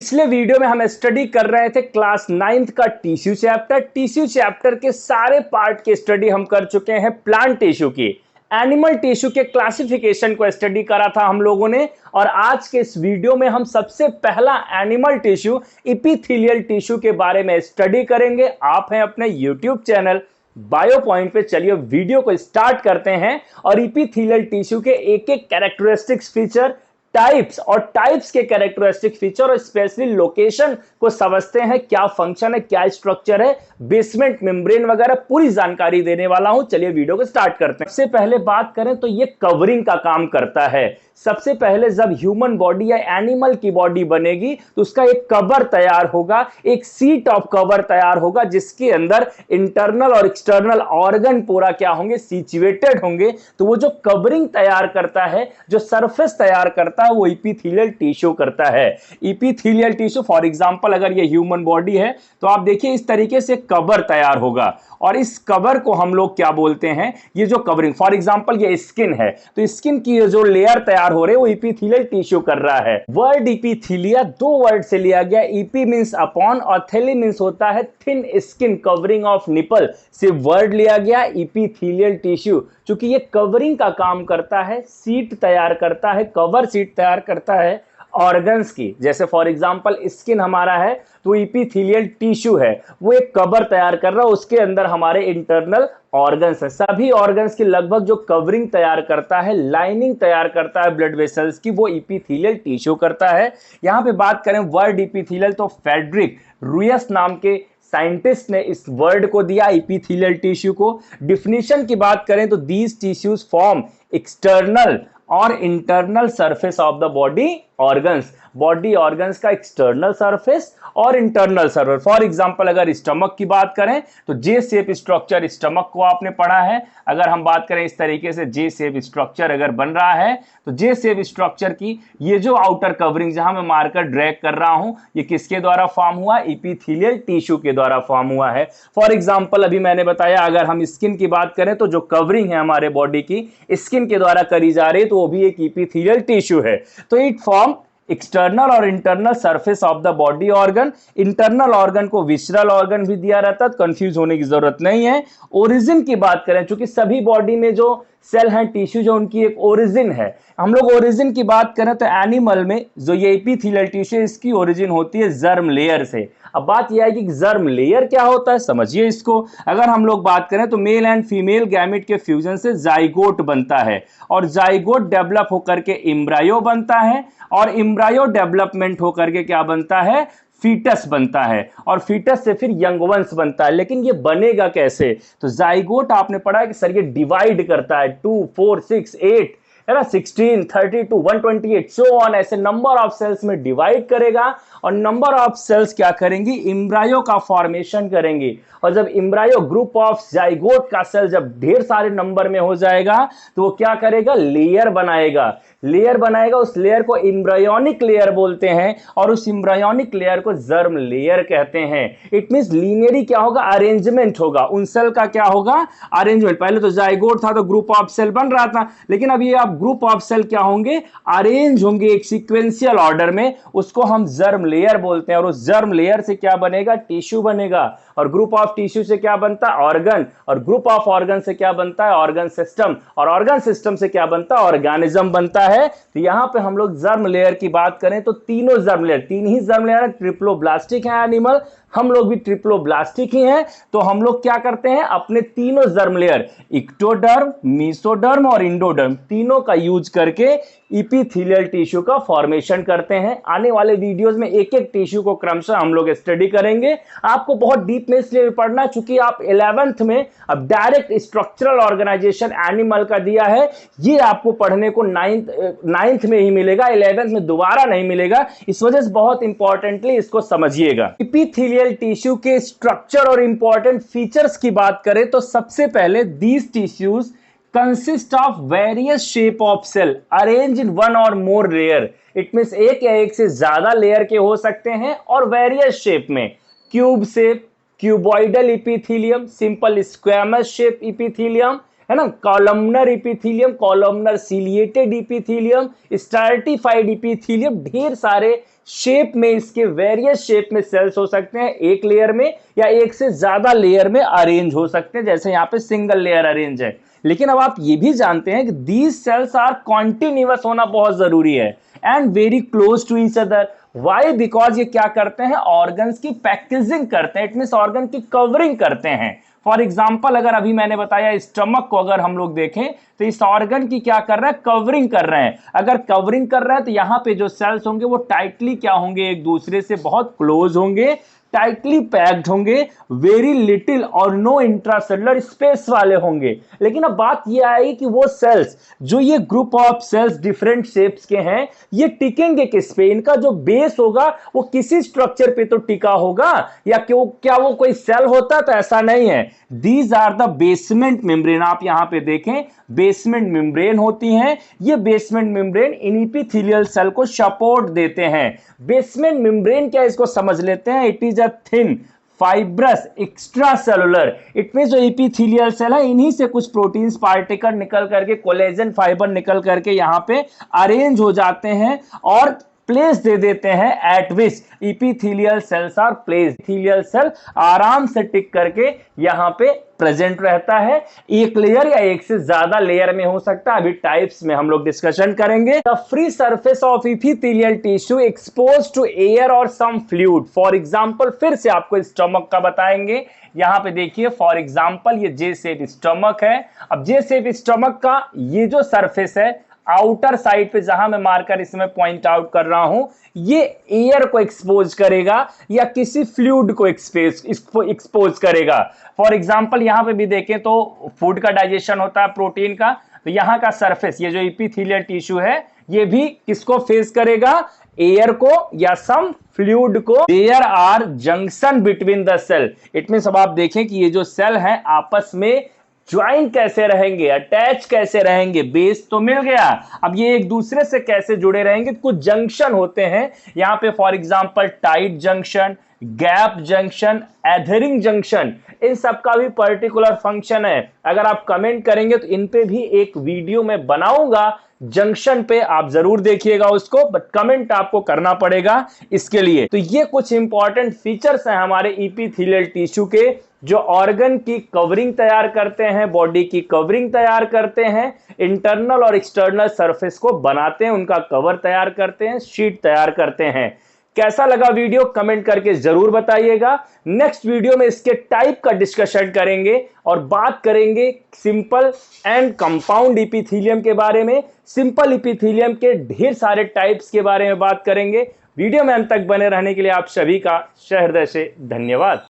पिछले वीडियो में हम स्टडी कर रहे थे क्लास 9th का टिश्यू चैप्टर। टिश्यू चैप्टर के सारे पार्ट की स्टडी हम कर चुके हैं प्लांट टिश्यू की। एनिमल टिश्यू के क्लासिफिकेशन को स्टडी करा था हम लोगों ने, और आज के इस वीडियो में हम सबसे पहला एनिमल टिश्यू इपिथेलियल टिश्यू के बारे में स्टडी करेंगे। आप हैं अपने यूट्यूब चैनल बायो पॉइंट पे। चलिए वीडियो को स्टार्ट करते हैं और इपिथेलियल टिश्यू के एक एक कैरेक्टरिस्टिक्स फीचर, टाइप्स और टाइप्स के कैरेक्टरिस्टिक फीचर और स्पेशली लोकेशन को समझते हैं। क्या फंक्शन है, क्या स्ट्रक्चर है, बेसमेंट मेम्ब्रेन वगैरह पूरी जानकारी देने वाला हूं। चलिए वीडियो को स्टार्ट करते हैं। सबसे पहले बात करें तो ये कवरिंग का काम करता है। सबसे पहले जब ह्यूमन बॉडी या एनिमल की बॉडी बनेगी तो उसका एक कवर तैयार होगा, एक सीट ऑफ कवर तैयार होगा, जिसके अंदर इंटरनल और एक्सटर्नल ऑर्गन पूरा क्या होंगे, सिचुएटेड होंगे। तो वो जो कवरिंग तैयार करता है, जो सरफेस तैयार करता है, वो इपिथेलियल टिश्यू करता है। इपिथेलियल टिश्यू फॉर एग्जांपल अगर ये ह्यूमन बॉडी है तो आप देखिए इस तरीके से कवर तैयार होगा, और इस कवर को हम लोग क्या बोलते हैं, ये जो कवरिंग, फॉर एग्जांपल ये स्किन है तो स्किन की जो लेयर तैयार हो रही है वो इपिथेलियल टिश्यू कर रहा है। वर्ड इपिथेलिया दो वर्ड से लिया गया। इपी मींस अपॉन और थेली मींस होता है thin skin covering of nipple से वर्ड लिया गया इपिथेलियल टिश्यू। चूंकि ये कवरिंग का काम करता है, सीट तैयार करता है, कवर सीट तैयार करता है ऑर्गन्स की। जैसे फॉर एग्जांपल स्किन हमारा है तो इपिथेलियल टिश्यू है, वो एक कवर तैयार कर रहा है, उसके अंदर हमारे इंटरनल ऑर्गन्स है। सभी ऑर्गन्स की लगभग जो कवरिंग तैयार करता है, लाइनिंग तैयार करता है ब्लड वेसल्स की, वो इपिथेलियल टिश्यू करता है। यहां पे बात करें वर्ड इपिथेलियल तो फ्रेडरिक रुयस नाम के साइंटिस्ट ने इस वर्ड को दिया इपिथेलियल टिश्यू को। डिफिनीशन की बात करें तो दीज टिश्यूज फॉर्म एक्सटर्नल और internal surface of the body organs. Body organs का एक्सटर्नल सरफेस और इंटरनल सरफेस। फॉर एग्जांपल अगर स्टमक की बात करें तो जे शेप स्ट्रक्चर स्टमक को आपने पढ़ा है। अगर हम बात करें इस तरीके से जे शेप स्ट्रक्चर अगर बन रहा है तो जे शेप स्ट्रक्चर की ये जो आउटर कवरिंग जहां मैं मार्कर ड्रैग कर रहा हूं, ये किसके द्वारा फॉर्म हुआ, इपिथेलियल टिश्यू के द्वारा फॉर्म हुआ है। फॉर एग्जांपल अभी मैंने बताया अगर हम स्किन की बात करें तो जो कवरिंग है हमारे बॉडी की स्किन के द्वारा करी जा रही है तो वो भी एक इपिथेलियल टिश्यू है। तो इट फॉर्म एक्सटर्नल और internal surface of the body organ. Internal organ को विसरल ऑर्गन भी दिया रहता है, कंफ्यूज होने की जरूरत नहीं है। ओरिजिन की बात करें, चूंकि सभी बॉडी में जो सेल हैं, टिश्यू जो उनकी एक ओरिजिन है। हम लोग ओरिजिन की बात करें तो एनिमल में जो ये इपिथेलियल टिश्यू इसकी ओरिजिन होती है जर्म लेयर से। अब बात यह है कि जर्म लेयर क्या होता है, समझिए इसको। अगर हम लोग बात करें तो मेल एंड फीमेल गैमेट के फ्यूजन से जाइगोट बनता है, और जाइगोट डेवलप होकर के एम्ब्रायो बनता है, और एम्ब्रायो डेवलपमेंट होकर के क्या बनता है, फीटस बनता है, और फीटस से फिर यंग वंस बनता है। लेकिन ये बनेगा कैसे, तो जाइगोट आपने पढ़ा है कि सर ये डिवाइड करता है 2, 4, 6, 8 है ना, 16, 32, 128 सो ऑन, ऐसे नंबर ऑफ सेल्स में डिवाइड करेगा, और नंबर ऑफ सेल्स क्या करेंगी, एम्ब्रायो का फॉर्मेशन करेंगी। और जब एम्ब्रायो ग्रुप ऑफ जाइगोट का सेल जब ढेर सारे नंबर में हो जाएगा तो वो क्या करेगा, लेयर बनाएगा। लेयर बनाएगा, उस लेयर को एम्ब्रायोनिक लेयर बोलते हैं, और उस एम्ब्रायोनिक लेयर को जर्म लेयर कहते हैं। इट मींस लीनियरी क्या होगा, अरेंजमेंट होगा। उन सेल का क्या होगा, अरेंजमेंट। पहले तो जाइगोट था तो ग्रुप ऑफ सेल बन रहा था, लेकिन अब ये आप ग्रुप ऑफ सेल क्या होंगे, अरेंज होंगे एक सीक्वेंशियल ऑर्डर में, उसको हम जर्म लेयर बोलते हैं। और उस जर्म लेयर से क्या बनेगा, टिश्यू बनेगा, और ग्रुप ऑफ टिश्यू से क्या बनता है, ऑर्गन, और ग्रुप ऑफ ऑर्गन से क्या बनता है, ऑर्गन सिस्टम, और ऑर्गन सिस्टम से क्या बनता है, ऑर्गेनिज्म बनता है। तो यहां पे हम लोग जर्म लेयर की बात करें तो तीनों जर्म लेयर, तीन ही जर्म लेयर है, ट्रिप्लोब्लास्टिक है एनिमल, हम लोग भी ट्रिप्लोब्लास्टिक ही हैं। तो हम लोग क्या करते हैं, अपने तीनों जर्म लेयर इक्टोडर्म, मेसोडर्म और इंडोडर्म तीनों का यूज करके इपिथेलियल टिश्यू का फॉर्मेशन करते हैं। आने वाले वीडियोस में एक एक टिश्यू को क्रमशः हम लोग स्टडी करेंगे। आपको बहुत डीप में इसलिए पढ़ना चूंकि आप 11th में अब डायरेक्ट स्ट्रक्चरल ऑर्गेनाइजेशन एनिमल का दिया है, ये आपको पढ़ने को 9th में ही मिलेगा, 11th में दोबारा नहीं मिलेगा। इस वजह से बहुत इंपॉर्टेंटली इसको समझिएगा। इपिथेलियल टिश्यू के स्ट्रक्चर और इंपॉर्टेंट फीचर्स की बात करें तो सबसे पहले these tissues consist of various shape of cell arranged in one or more layer. It means एक या एक से ज्यादा लेयर के हो सकते हैं, और वेरियस शेप में, cube shape, cuboidal epithelium, simple squamous shape epithelium, है ना, columnar epithelium, columnar ciliated epithelium, stratified epithelium, ढेर सारे शेप में इसके वेरियस शेप में सेल्स हो सकते हैं, एक लेयर में या एक से ज्यादा लेयर में अरेंज हो सकते हैं, जैसे यहाँ पे सिंगल लेयर अरेंज है। लेकिन अब आप ये भी जानते हैं कि दीज सेल्स आर कॉन्टिन्यूअस होना बहुत जरूरी है and very close to each other. Why? Because ये क्या करते हैं, ऑर्गन्स की पैकेजिंग करते हैं, इट मींस ऑर्गन की कवरिंग करते हैं। फॉर एग्जाम्पल अगर अभी मैंने बताया स्टमक को अगर हम लोग देखें तो इस ऑर्गन की क्या कर रहा है, कवरिंग कर रहे हैं। अगर कवरिंग कर रहा है तो यहां पे जो सेल्स होंगे वो टाइटली क्या होंगे, एक दूसरे से बहुत क्लोज होंगे, टाइटली पैक्ड होंगे, वेरी लिटिल और नो इंट्रासेलुलर स्पेस वाले होंगे। लेकिन अब बात यह आएगी कि वो सेल्स, जो ये group of sales different shapes के हैं, ये टिकेंगे किस पे, इनका जो बेस होगा वो किसी स्ट्रक्चर पे तो टिका होगा, या क्या वो कोई सेल होता? तो ऐसा नहीं है। These are the basement membrane. आप यहां पे देखें बेसमेंट मेम्ब्रेन होती हैं, ये बेसमेंट मेम्ब्रेन इन एपिथेलियल सेल को सपोर्ट देते हैं। बेसमेंट मेम्ब्रेन क्या, इसको समझ लेते हैं। It is a thin fibrous extra cellular, it mean जो एपिथेलियल सेल है इन्हीं से कुछ प्रोटीन्स पार्टिकल निकल करके, कोलेजन फाइबर निकल करके यहां पे अरेंज हो जाते हैं और प्लेस दे देते हैं at which epithelial cells are place. Epithelial cell आराम से टिक करके यहां पे प्रेजेंट रहता है, एक लेयर या एक से ज्यादा लेयर में हो सकता है। अभी टाइप्स में हम लोग डिस्कशन करेंगे। The free surface of epithelial tissue expose to air और सम फ्लूइड। फॉर एग्जांपल फिर से आपको स्टमक का बताएंगे। यहां पे देखिए फॉर एग्जांपल ये जे शेप स्टमक है। अब जे शेप स्टमक का ये जो सरफेस है आउटर साइड पे, जहां मैं मार्कर इसमें पॉइंट आउट कर रहा हूं, ये एयर को एक्सपोज करेगा या किसी फ्लूइड को एक्सपोज करेगा। फॉर एग्जांपल यहां पे भी देखें तो फूड का डाइजेशन होता है, प्रोटीन का, तो यहां का सरफेस, ये जो एपिथेलियल टिश्यू है, ये भी किसको फेस करेगा, एयर को या सम फ्लूइड को। There are junction between the cell, it means अब आप देखें कि ये जो सेल है आपस में ज्वाइन कैसे रहेंगे, अटैच कैसे रहेंगे, बेस तो मिल गया, अब ये एक दूसरे से कैसे जुड़े रहेंगे, कुछ जंक्शन होते हैं यहां पे। For example tight junction, gap junction, adhering junction, इन सब का भी पर्टिकुलर फंक्शन है। अगर आप कमेंट करेंगे तो इन पे भी एक वीडियो में बनाऊंगा, जंक्शन पे आप जरूर देखिएगा उसको, बट कमेंट आपको करना पड़ेगा इसके लिए। तो ये कुछ इंपॉर्टेंट फीचर्स हैं हमारे एपिथेलियल टिश्यू के, जो ऑर्गन की कवरिंग तैयार करते हैं, बॉडी की कवरिंग तैयार करते हैं, इंटरनल और एक्सटर्नल सरफेस को बनाते हैं, उनका कवर तैयार करते हैं, शीट तैयार करते हैं। कैसा लगा वीडियो कमेंट करके जरूर बताइएगा। नेक्स्ट वीडियो में इसके टाइप का डिस्कशन करेंगे और बात करेंगे सिंपल एंड कंपाउंड एपिथेलियम के बारे में। सिंपल एपिथेलियम के ढेर सारे टाइप्स के बारे में बात करेंगे। वीडियो में अंत तक बने रहने के लिए आप सभी का सहृदय से धन्यवाद।